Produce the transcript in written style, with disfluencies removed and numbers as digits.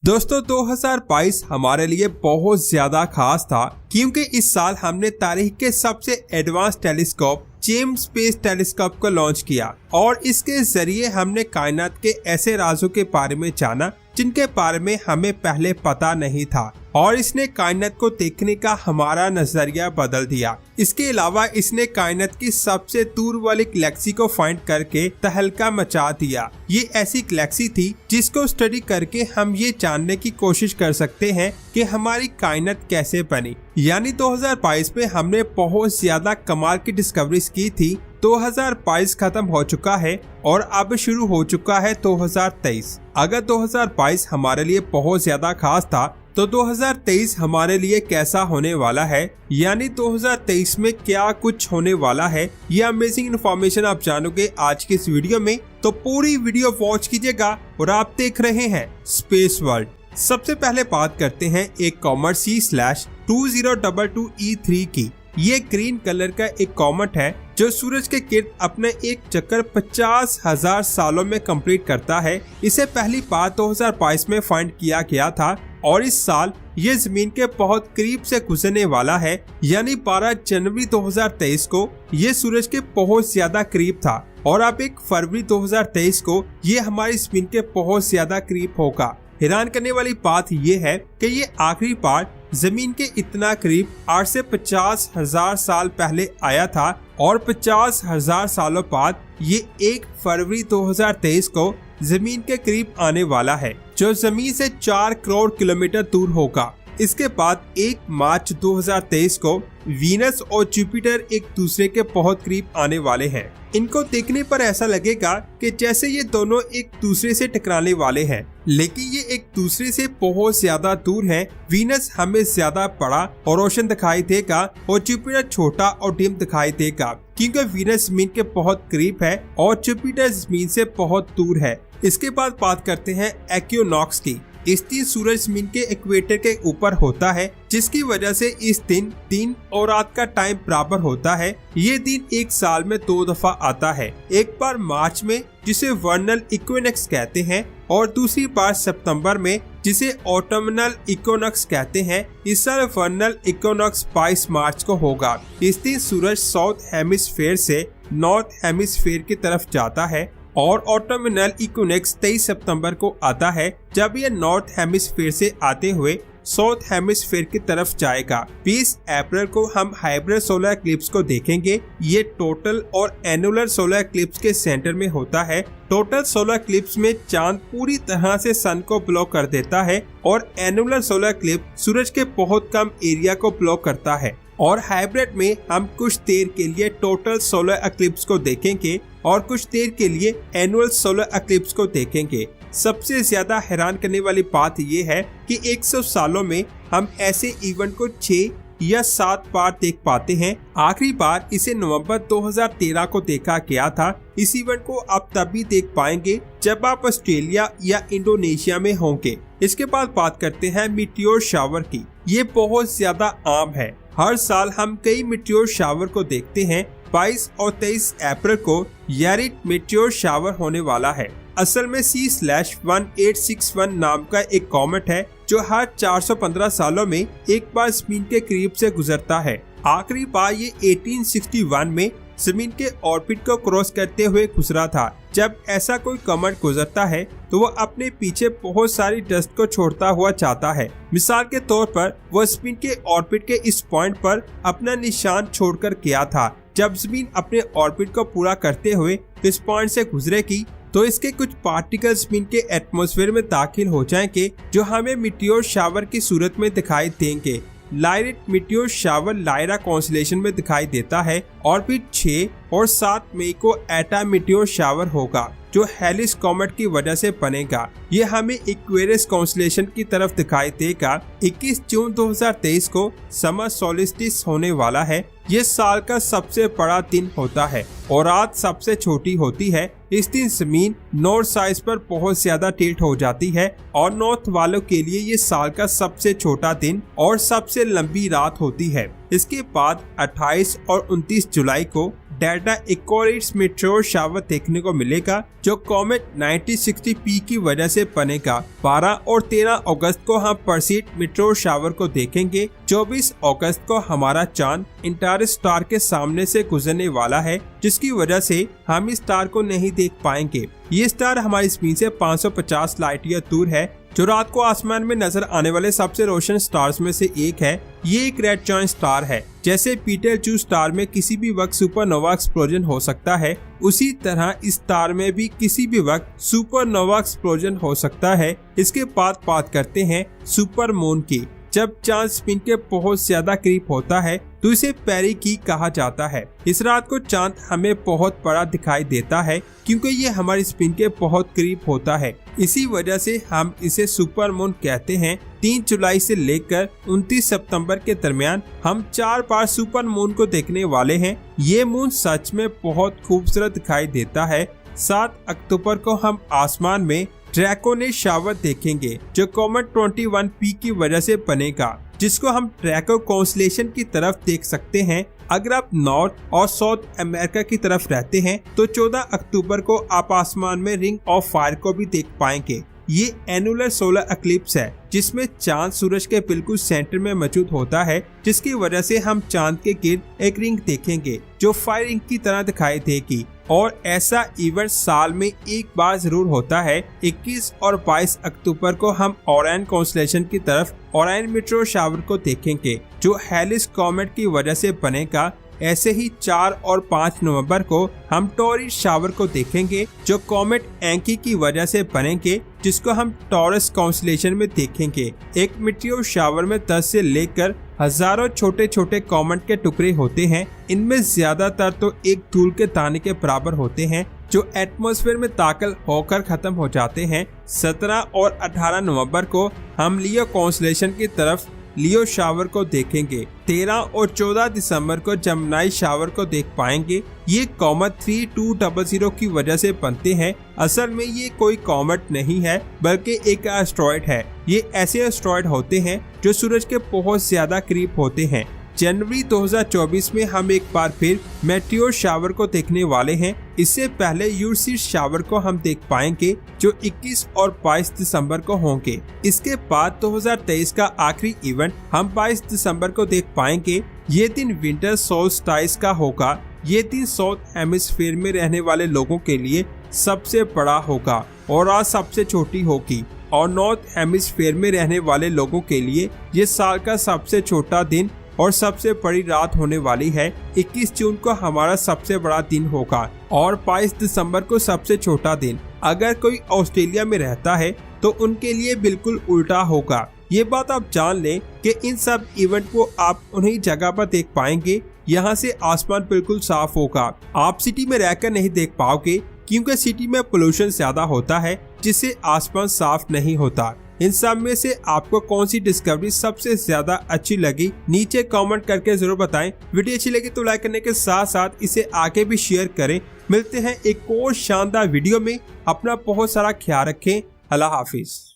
दोस्तों 2022 हमारे लिए बहुत ज्यादा खास था क्योंकि इस साल हमने तारीख के सबसे advance telescope James space telescope को लॉन्च किया और इसके जरिए हमने कायनात के ऐसे राजों के बारे में जाना जिनके बारे में हमें पहले पता नहीं था और इसने कायनात को देखने का हमारा नजरिया बदल दिया। इसके अलावा इसने कायनात की सबसे दूर वाली गैलेक्सी को फाइंड करके तहलका मचा दिया। ये ऐसी गैलेक्सी थी जिसको स्टडी करके हम ये जानने की कोशिश कर सकते हैं कि हमारी कायनात कैसे बनी। यानी 2022 में हमने बहुत ज्यादा कमाल की डिस्कवरीज की थी। 2022 खत्म हो चुका है और अब शुरू हो चुका है 2023। अगर 2022 हमारे लिए बहुत ज्यादा खास था तो 2023 हमारे लिए कैसा होने वाला है, यानी 2023 में क्या कुछ होने वाला है, ये अमेजिंग इन्फॉर्मेशन आप जानोगे आज के इस वीडियो में। तो पूरी वीडियो वॉच कीजिएगा और आप देख रहे हैं स्पेस वर्ल्ड। सबसे पहले बात करते हैं एक कॉमेट C/2022E3 की। ये ग्रीन कलर का एक कॉमेट है जो सूरज के गिर्द अपने एक चक्कर 50,000 सालों में कंप्लीट करता है। इसे पहली बार 2022 में फाइंड किया गया था और इस साल ये जमीन के बहुत करीब से गुजरने वाला है, यानी 12 जनवरी 2023 को ये सूरज के बहुत ज्यादा करीब था और अब 1 फरवरी 2023 को ये हमारी जमीन के बहुत ज्यादा करीब होगा। हैरान करने वाली बात ये है कि ये आखिरी बार जमीन के इतना करीब 8 से 50,000 साल पहले आया था और 50,000 सालों बाद ये 1 फरवरी 2023 को जमीन के करीब आने वाला है, जो जमीन से 4 करोड़ किलोमीटर दूर होगा। इसके बाद 1 मार्च 2023 को वीनस और जुपिटर एक दूसरे के बहुत करीब आने वाले हैं। इनको देखने पर ऐसा लगेगा कि जैसे ये दोनों एक दूसरे से टकराने वाले हैं, लेकिन ये एक दूसरे से बहुत ज्यादा दूर हैं। वीनस हमें ज्यादा बड़ा और रोशन दिखाई देगा और जुपिटर छोटा और डिम दिखाई देगा क्योंकि वीनस जमीन के बहुत करीब है और जुपिटर जमीन से बहुत दूर है। इसके बाद बात करते हैं इक्विनॉक्स की। इस दिन सूरज जमीन के इक्वेटर के ऊपर होता है, जिसकी वजह से इस दिन और रात का टाइम बराबर होता है। ये दिन एक साल में 2 दफा आता है, एक बार मार्च में जिसे वर्नल इक्विनॉक्स कहते हैं और दूसरी बार सितंबर में जिसे ऑटमनल इक्विनॉक्स कहते हैं। इस साल वर्नल इक्विनॉक्स 22 मार्च को होगा। इस दिन सूरज साउथ हेमिस्फीयर से नॉर्थ हेमिस्फीयर की तरफ जाता है और ऑटमनल इक्विनॉक्स 23 सितंबर को आता है, जब यह नॉर्थ हेमिस्फीयर से आते हुए साउथ हेमिस्फीयर की तरफ जाएगा। 20 अप्रैल को हम हाइब्रिड सोलर इक्लिप्स को देखेंगे। ये टोटल और एनुलर सोलर इक्लिप्स के सेंटर में होता है। टोटल सोलर इक्लिप्स में चांद पूरी तरह से सन को ब्लॉक कर देता है और एनुलर सोलर इक्लिप्स सूरज के बहुत कम एरिया को ब्लॉक करता है। और हाइब्रिड में हम कुछ देर के लिए टोटल सोलर इक्लिप्स को देखेंगे और कुछ देर के लिए एनुअल सोलर इक्लिप्स को देखेंगे। सबसे ज्यादा हैरान करने वाली बात यह है कि 100 सालों में हम ऐसे इवेंट को 6 या 7 बार देख पाते हैं। आखिरी बार इसे नवंबर 2013 को देखा गया था। इस इवेंट को आप तभी देख पाएंगे जब आप ऑस्ट्रेलिया या इंडोनेशिया में होंगे। इसके बाद बात करते हैं मीटियोर शावर की। ये बहुत ज्यादा आम है, हर साल हम कई मीटियोर शावर को देखते हैं। 22 और 23 अप्रैल को यारिट मीटियोर शावर होने वाला है। असल में C/1861 नाम का एक कॉमेट है जो हर 415 सालों में एक बार जमीन के करीब से गुजरता है। आखिरी बार ये 1861 में जमीन के ऑर्बिट को क्रॉस करते हुए गुजरा था। जब ऐसा कोई कॉमेट गुजरता है तो वो अपने पीछे बहुत सारी डस्ट को छोड़ता हुआ जाता है। मिसाल के तौर पर वो जमीन के ऑर्बिट के इस पॉइंट पर अपना निशान छोड़कर गया था। जब जमीन अपने ऑर्बिट को पूरा करते हुए इस पॉइंट से गुजरेगी तो इसके कुछ पार्टिकल्स जमीन के एटमॉस्फेयर में दाखिल हो जाएंगे, जो हमें मीटियोर शावर की सूरत में दिखाई देंगे। लायरिट मीटियोर शावर लायरा कॉन्स्टेलेशन में दिखाई देता है और फिर 6 और 7 मई को एटा मीटियोर शावर होगा, जो हेलिस कॉमेट की वजह से बनेगा। ये हमें एक्वेरियस कॉन्स्टेलेशन की तरफ दिखाई देगा। 21 जून 2023 को समर सोलिस्टिस होने वाला है। ये साल का सबसे बड़ा दिन होता है और रात सबसे छोटी होती है। इस दिन जमीन नॉर्थ साइड पर बहुत ज्यादा टिल्ट हो जाती है और नॉर्थ वालों के लिए ये साल का सबसे छोटा दिन और सबसे लंबी रात होती है। इसके बाद 28 और 29 जुलाई को डेल्टा इक्वोरिट्स मेट्रोर शावर देखने को मिलेगा जो कॉमेट 9060P की वजह से बनेगा। 12 और 13 अगस्त को हम परसीड मेट्रोर शावर को देखेंगे। 24 अगस्त को हमारा चांद एंटारेस स्टार के सामने से गुजरने वाला है, जिसकी वजह से हम इस स्टार को नहीं देख पाएंगे। ये स्टार हमारी स्क्रीन से 550 लाइट ईयर दूर है, जो रात को आसमान में नजर आने वाले सबसे रोशन स्टार्स में से एक है। ये एक रेड जॉइंट स्टार है। जैसे बीटलजूस स्टार में किसी भी वक्त सुपरनोवा एक्सप्लोजन हो सकता है, उसी तरह इस स्टार में भी किसी भी वक्त सुपरनोवा एक्सप्लोजन हो सकता है। इसके बाद बात करते हैं सुपरमून की। जब चांद स्पिन के बहुत ज्यादा करीब होता है तो इसे पेरिकी कहा जाता है। इस रात को चांद हमें बहुत बड़ा दिखाई देता है क्योंकि ये हमारी स्पिन के बहुत करीब होता है। इसी वजह से हम इसे सुपरमून कहते हैं। 3 जुलाई से लेकर 29 सितंबर के दरमियान हम 4 बार सुपरमून को देखने वाले हैं। ये मून सच में बहुत खूबसूरत दिखाई देता है। 7 अक्टूबर को हम आसमान में ड्रैकोने शावर देखेंगे जो कॉमेट 21P की वजह से बनेगा, जिसको हम ड्रैको कॉन्स्टेलेशन की तरफ देख सकते हैं। अगर आप नॉर्थ और साउथ अमेरिका की तरफ रहते हैं तो 14 अक्टूबर को आप आसमान में रिंग ऑफ फायर को भी देख पाएंगे। ये एनुलर सोलर एक्लिप्स है जिसमें चांद सूरज के बिल्कुल सेंटर में मौजूद होता है, जिसकी वजह से हम चांद के गिर्द एक रिंग देखेंगे जो फायर रिंग की तरह दिखाई देगी। और ऐसा इवेंट साल में एक बार जरूर होता है। 21 और 22 अक्टूबर को हम ओरायन कॉन्स्टेलेशन की तरफ ओरायन मेट्रोर शावर को देखेंगे जो हेलिस कॉमेट की वजह से बनेगा। ऐसे ही 4 और 5 नवंबर को हम टॉरस शावर को देखेंगे जो कॉमेट एंकी की वजह से बनेंगे, जिसको हम टॉरस कॉन्स्टेलेशन में देखेंगे। एक मेटियोर शावर में 10 से लेकर हजारों छोटे छोटे कॉमेट के टुकड़े होते हैं। इनमें ज्यादातर तो एक धूल के दाने के बराबर होते हैं जो एटमॉस्फेयर में दाखिल होकर खत्म हो जाते हैं। 17 और 18 नवंबर को हम लियो कॉन्स्टेलेशन की तरफ लियो शावर को देखेंगे। 13 और 14 दिसंबर को जमनाई शावर को देख पाएंगे। ये कॉमेट 3200 की वजह से बनते हैं। असल में ये कोई कॉमेट नहीं है बल्कि एक एस्टेरॉयड है। ये ऐसे एस्टेरॉयड होते हैं जो सूरज के बहुत ज्यादा करीब होते हैं। जनवरी 2024 में हम एक बार फिर मेटियोर शावर को देखने वाले हैं। इससे पहले यूरसीड शावर को हम देख पाएंगे जो 21 और 22 दिसंबर को होंगे। इसके बाद 2023 का आखिरी इवेंट हम 22 दिसंबर को देख पाएंगे। ये दिन विंटर सोल्स्टाइस का होगा। ये दिन साउथ हेमिस्फीयर में रहने वाले लोगों के लिए सबसे बड़ा होगा और आज सबसे छोटी होगी, और नॉर्थ हेमिस्फीयर में रहने वाले लोगों के लिए ये साल का सबसे छोटा दिन और सबसे बड़ी रात होने वाली है। 21 जून को हमारा सबसे बड़ा दिन होगा और 22 दिसंबर को सबसे छोटा दिन। अगर कोई ऑस्ट्रेलिया में रहता है तो उनके लिए बिल्कुल उल्टा होगा। ये बात आप जान लें कि इन सब इवेंट को आप उन्हीं जगह पर देख पाएंगे। यहाँ से आसमान बिल्कुल साफ होगा। आप सिटी में रहकर नहीं देख पाओगे क्योंकि सिटी में पोल्यूशन ज्यादा होता है जिससे आसमान साफ नहीं होता। इन सब में से आपको कौन सी डिस्कवरी सबसे ज्यादा अच्छी लगी, नीचे कमेंट करके जरूर बताएं। वीडियो अच्छी लगी तो लाइक करने के साथ साथ इसे आगे भी शेयर करें। मिलते हैं एक और शानदार वीडियो में। अपना बहुत सारा ख्याल रखें। अल्लाह हाफिज।